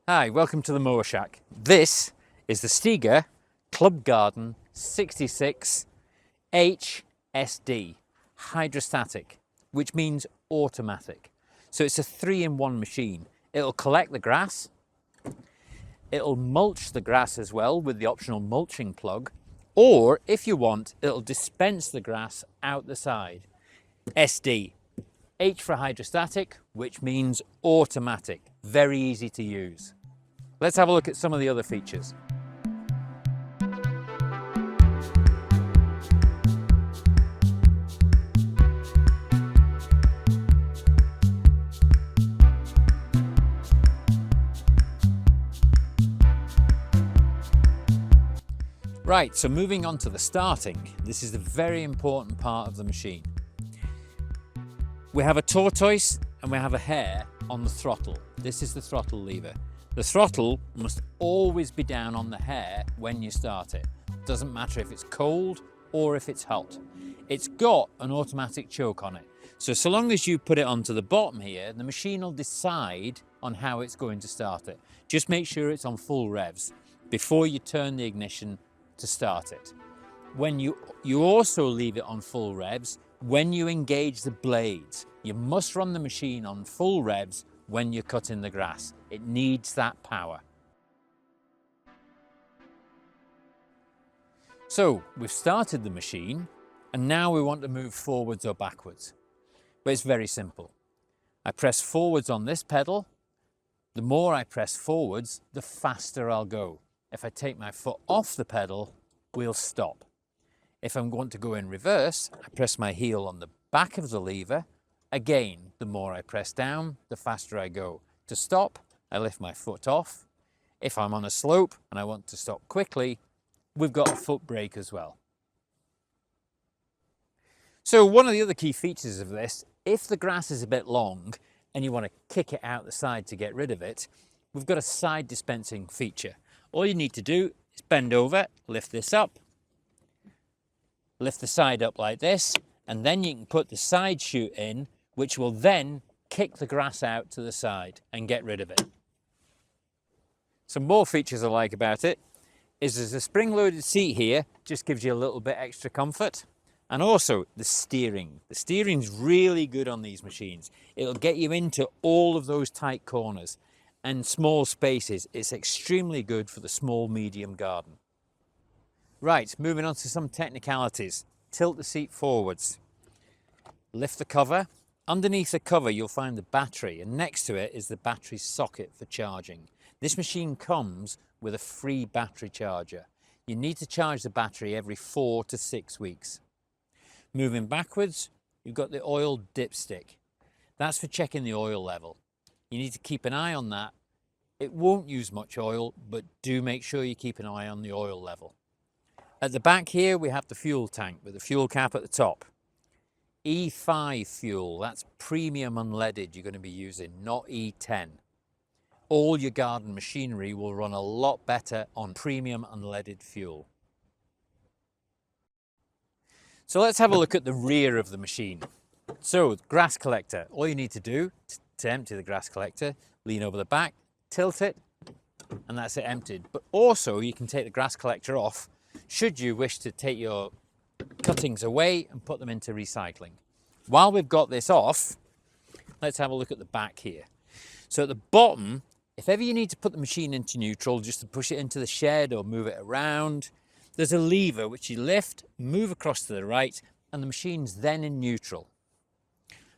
Hi, welcome to the Mower Shack. This is the Stiga Club Garden 66 HSD, hydrostatic, which means automatic. So it's a 3-in-1 machine. It'll collect the grass, it'll mulch the grass as well with the optional mulching plug, or if you want, it'll dispense the grass out the side. SD, H for hydrostatic, which means automatic, very easy to use. Let's have a look at some of the other features. Right, so moving on to the starting, this is the very important part of the machine. We have a tortoise and we have a hare on the throttle. This is the throttle lever. The throttle must always be down on the hare when you start it. Doesn't matter if it's cold or if it's hot. It's got an automatic choke on it. So long as you put it onto the bottom here, the machine will decide on how it's going to start it. Just make sure it's on full revs before you turn the ignition to start it. When you also leave it on full revs when you engage the blades. You must run the machine on full revs when you're cutting the grass. It needs that power. So we've started the machine and now we want to move forwards or backwards. But it's very simple. I press forwards on this pedal. The more I press forwards, the faster I'll go. If I take my foot off the pedal, we'll stop. If I'm going to go in reverse, I press my heel on the back of the lever. Again, the more I press down, the faster I go. To stop, I lift my foot off. If I'm on a slope and I want to stop quickly, we've got a foot brake as well. So one of the other key features of this, if the grass is a bit long and you want to kick it out the side to get rid of it, we've got a side dispensing feature. All you need to do is bend over, lift this up, lift the side up like this, and then you can put the side chute in, which will then kick the grass out to the side and get rid of it. Some more features I like about it is there's a spring-loaded seat here, just gives you a little bit extra comfort. And also the steering. The steering's really good on these machines. It'll get you into all of those tight corners and small spaces. It's extremely good for the small, medium garden. Right, moving on to some technicalities. Tilt the seat forwards. Lift the cover. Underneath the cover you'll find the battery, and next to it is the battery socket for charging. This machine comes with a free battery charger. You need to charge the battery every 4 to 6 weeks. Moving backwards, you've got the oil dipstick. That's for checking the oil level. You need to keep an eye on that. It won't use much oil, but do make sure you keep an eye on the oil level. At the back here, we have the fuel tank with the fuel cap at the top. E5 fuel, that's premium unleaded you're going to be using, not E10. All your garden machinery will run a lot better on premium unleaded fuel. So let's have a look at the rear of the machine. So, grass collector, all you need to do to empty the grass collector, lean over the back, tilt it, and that's it emptied. But also you can take the grass collector off should you wish to take your cuttings away and put them into recycling. While we've got this off, let's have a look at the back here. So at the bottom, if ever you need to put the machine into neutral, just to push it into the shed or move it around, there's a lever which you lift, move across to the right, and the machine's then in neutral.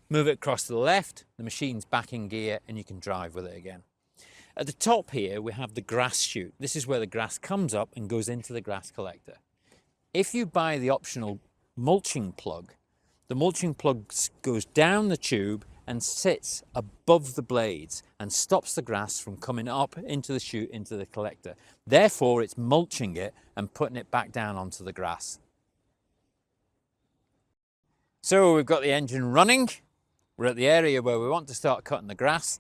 Move it across to the left, the machine's back in gear, and you can drive with it again. At the top here, we have the grass chute. This is where the grass comes up and goes into the grass collector. If you buy the optional mulching plug, the mulching plug goes down the tube and sits above the blades and stops the grass from coming up into the chute into the collector. Therefore, it's mulching it and putting it back down onto the grass. So we've got the engine running. We're at the area where we want to start cutting the grass.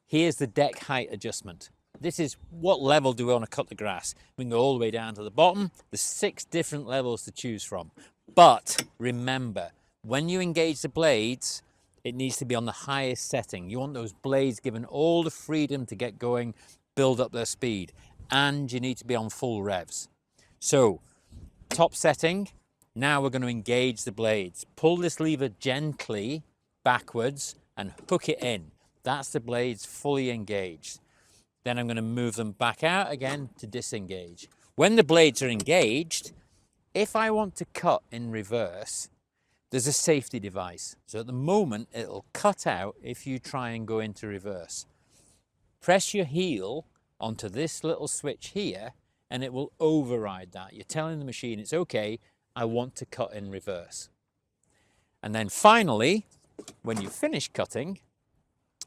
Here's the deck height adjustment. This is what level do we want to cut the grass. We can go all the way down to the bottom. There's 6 different levels to choose from. But remember, when you engage the blades, it needs to be on the highest setting. You want those blades given all the freedom to get going build up their speed, and you need to be on full revs. So top setting, now we're going to engage the blades. Pull this lever gently backwards and hook it in. That's the blades fully engaged. Then I'm going to move them back out again to disengage. When the blades are engaged, if I want to cut in reverse, there's a safety device. So at the moment, it'll cut out if you try and go into reverse. Press your heel onto this little switch here, and it will override that. You're telling the machine it's okay, I want to cut in reverse. And then finally, when you finish cutting,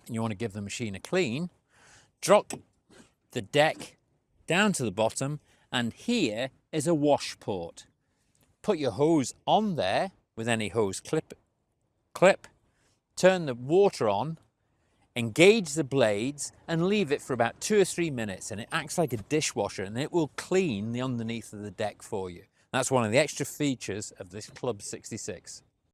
and you want to give the machine a clean, drop the deck down to the bottom, and here is a wash port. Put your hose on there with any hose clip, turn the water on, engage the blades and leave it for about 2 or 3 minutes, and it acts like a dishwasher and it will clean the underneath of the deck for you. That's one of the extra features of this Club 66.